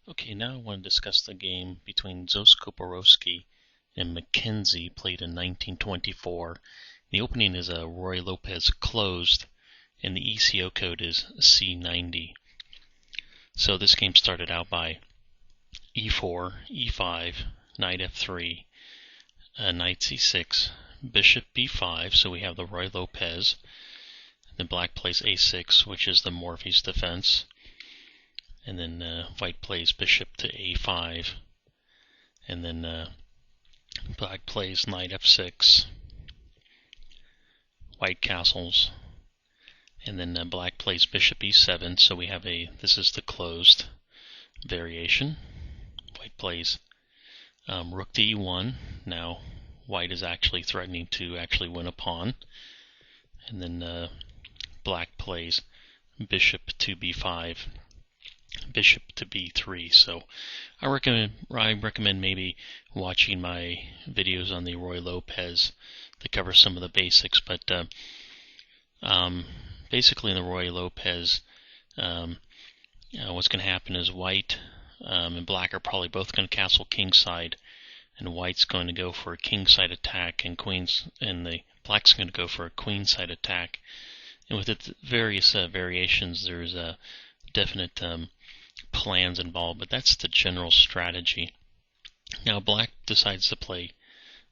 Okay, now I want to discuss the game between Znoskoborosky and Mackenzie, played in 1924. The opening is a Roy Lopez closed, and the ECO code is C90. So this game started out by E4, E5, Knight F3, Knight C6, Bishop B5, so we have the Roy Lopez. Then black plays A6, which is the Morphy's defense. And then white plays bishop to A5, and then black plays knight F6, white castles, and then black plays bishop E7, so we have this is the closed variation. White plays rook to E1, now white is actually threatening to actually win a pawn, and then black plays bishop to B5, bishop to B3. So I recommend maybe watching my videos on the Roy Lopez to cover some of the basics. But basically in the Roy Lopez, what's going to happen is white and black are probably both going to castle kingside, and white's going to go for a kingside attack, and the black's going to go for a queenside attack. And with its various variations, there's a definite plans involved, but that's the general strategy. Now black decides to play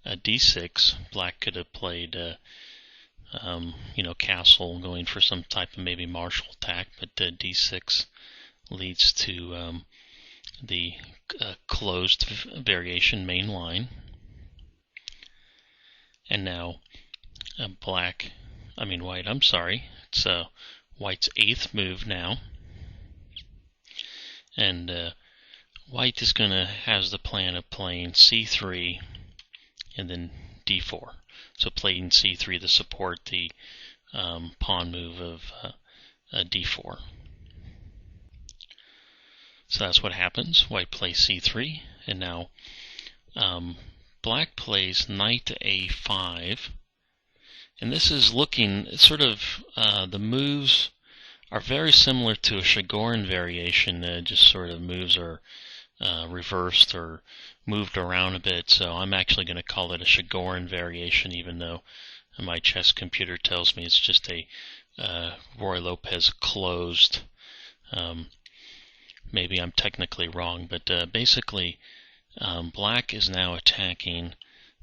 D6. Black could have played castle, going for some type of maybe martial attack, but D6 leads to the closed variation main line. And now white, I'm sorry, it's white's 8th move now. And white has the plan of playing C3 and then D4. So playing C3 to support the pawn move of D4. So that's what happens. White plays C3, and now black plays knight to A5. And this is looking sort of, the moves are very similar to a Chigorin variation. Just sort of moves are reversed or moved around a bit. So I'm actually going to call it a Chigorin variation, even though my chess computer tells me it's just a Roy Lopez closed. Maybe I'm technically wrong, but basically black is now attacking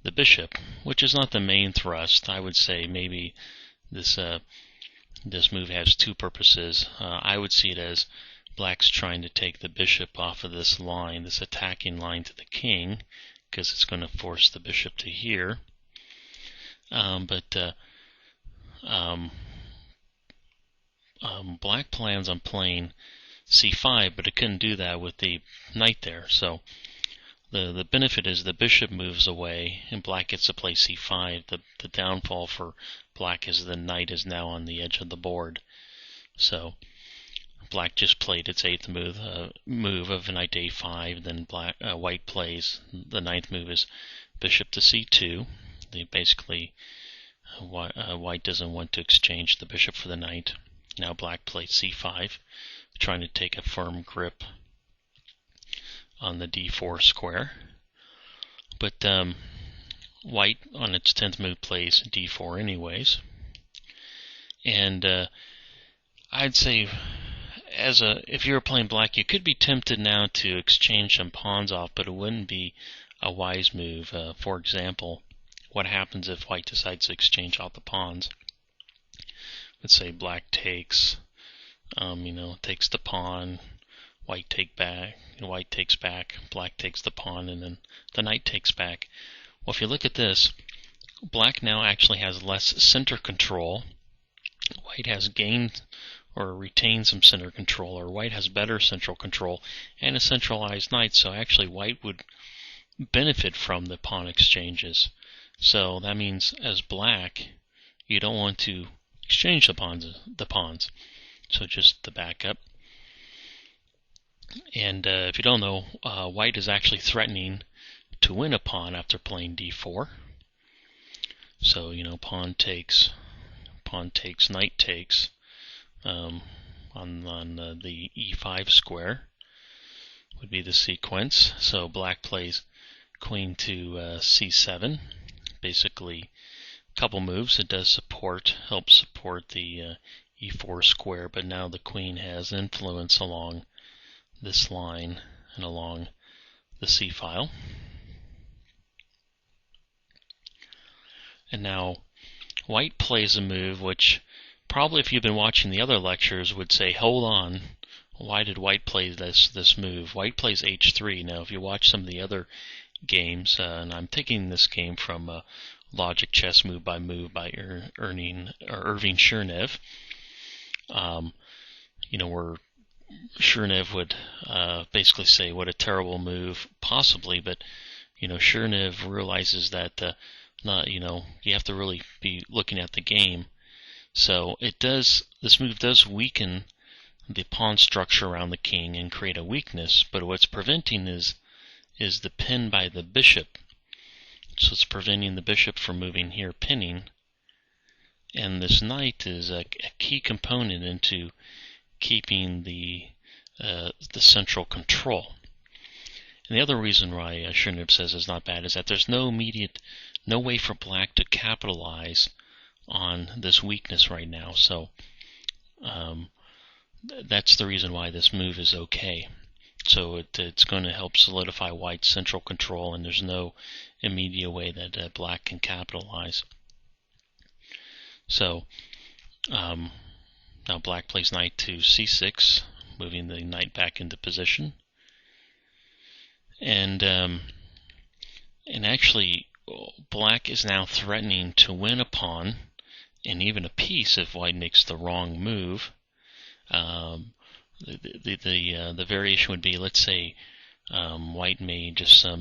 the bishop, which is not the main thrust. I would say maybe this move has two purposes. I would see it as black's trying to take the bishop off of this line, this attacking line to the king, because it's going to force the bishop to here. Black plans on playing C5, but it couldn't do that with the knight there. So the benefit is the bishop moves away and black gets to play C5. The downfall for black is the knight is now on the edge of the board. So black just played its 8th move of knight to A5. Then white plays the 9th move is bishop to C2. Basically, white doesn't want to exchange the bishop for the knight. Now black plays C5, trying to take a firm grip on the D4 square. But white on its 10th move plays D4 anyways. And I'd say if you were playing black, you could be tempted now to exchange some pawns off, but it wouldn't be a wise move. For example, what happens if white decides to exchange off the pawns? Let's say black takes, takes the pawn, white takes back, black takes the pawn, and then the knight takes back. Well, if you look at this, black now actually has less center control. White has gained or retained some center control, or white has better central control and a centralized knight, so actually white would benefit from the pawn exchanges. So that means as black, you don't want to exchange the pawns. So just the backup. And if you don't know, white is actually threatening to win a pawn after playing D4. So pawn takes, knight takes on the E5 square would be the sequence. So black plays queen to c7. Basically, a couple moves. It does help support the e4 square, but now the queen has influence along this line and along the c file. And now white plays a move which probably, if you've been watching the other lectures, would say, hold on, why did white play this move? White plays h3. Now, if you watch some of the other games, and I'm taking this game from Logic Chess Move by Irving Chernev, where Chernev would basically say, what a terrible move, possibly, but Chernev realizes that you have to really be looking at the game. So this move does weaken the pawn structure around the king and create a weakness, but what's preventing is the pin by the bishop. So it's preventing the bishop from moving here, pinning. And this knight is a key component into keeping the central control. And the other reason why Chernev says it's not bad is that there's no way for black to capitalize on this weakness right now. So that's the reason why this move is okay. So it's going to help solidify white's central control, and there's no immediate way that black can capitalize. So now black plays knight to c6, moving the knight back into position. And actually, black is now threatening to win a pawn and even a piece if white makes the wrong move. The variation would be, let's say, white made just a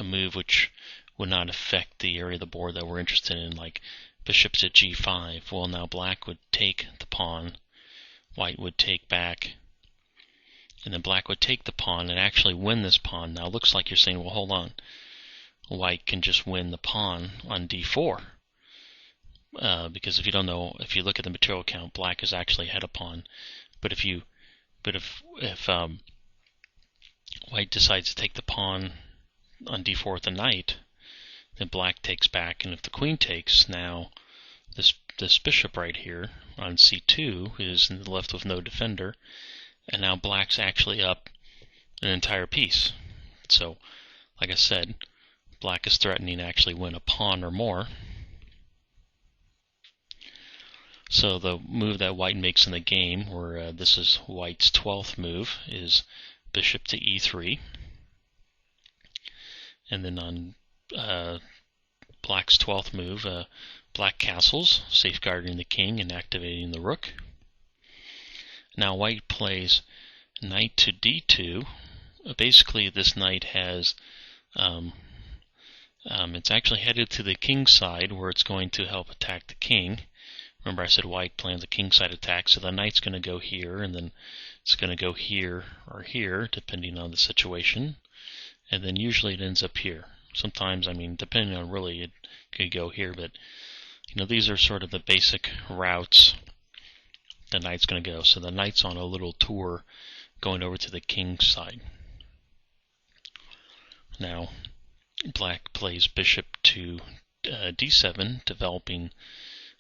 move which would not affect the area of the board that we're interested in, like bishop to g5. Well, now black would take the pawn, white would take back, and then black would take the pawn and actually win this pawn. Now it looks like you're saying, well, hold on, white can just win the pawn on d4. Because if you don't know, if you look at the material count, black is actually ahead a pawn. But if white decides to take the pawn on d4 with the knight, then black takes back, and if the queen takes, now this bishop right here on c2 is left with no defender, and now black's actually up an entire piece. So, like I said, black is threatening to actually win a pawn or more. So the move that white makes in the game, where this is white's 12th move, is bishop to e3. And then on black's 12th move, black castles, safeguarding the king and activating the rook. Now white plays knight to d2. Basically, this knight has it's actually headed to the king's side, where it's going to help attack the king. Remember, I said white plans a kingside attack, so the knight's going to go here, and then it's going to go here or here, depending on the situation. And then usually it ends up here. Sometimes, depending on really, it could go here, but these are sort of the basic routes the knight's going to go. So the knight's on a little tour going over to the king's side. Now, black plays bishop to d7, developing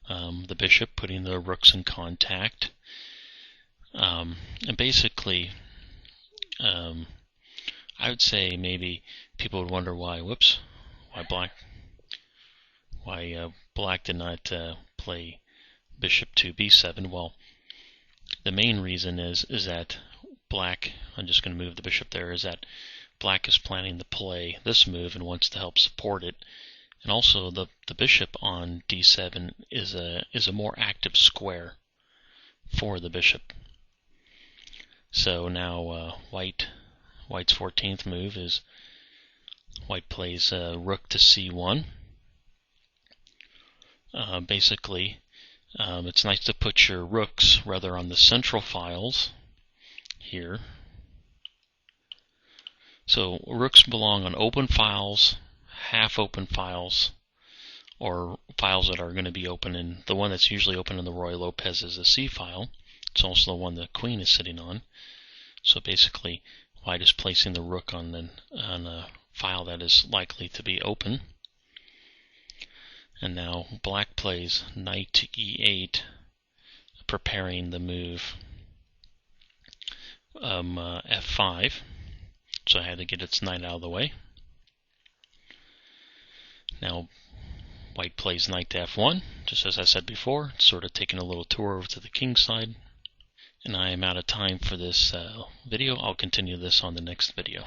the bishop, putting the rooks in contact. And basically, I would say maybe people would wonder why black did not play bishop to b7. Well, the main reason is that black, I'm just going to move the bishop there, is that black is planning to play this move and wants to help support it. And also the bishop on d7 is a more active square for the bishop. So now white's 14th move is white plays rook to c1. Basically, it's nice to put your rooks rather on the central files here. So rooks belong on open files, half open files, or files that are going to be open in the one that's usually open in the Roy Lopez is a C file. It's also the one the queen is sitting on. So basically, white is placing the rook on a file that is likely to be open. And now black plays knight to e8, preparing the move f5. So I had to get its knight out of the way. Now white plays knight to f1, just as I said before, sort of taking a little tour over to the king side. And I am out of time for this video. I'll continue this on the next video.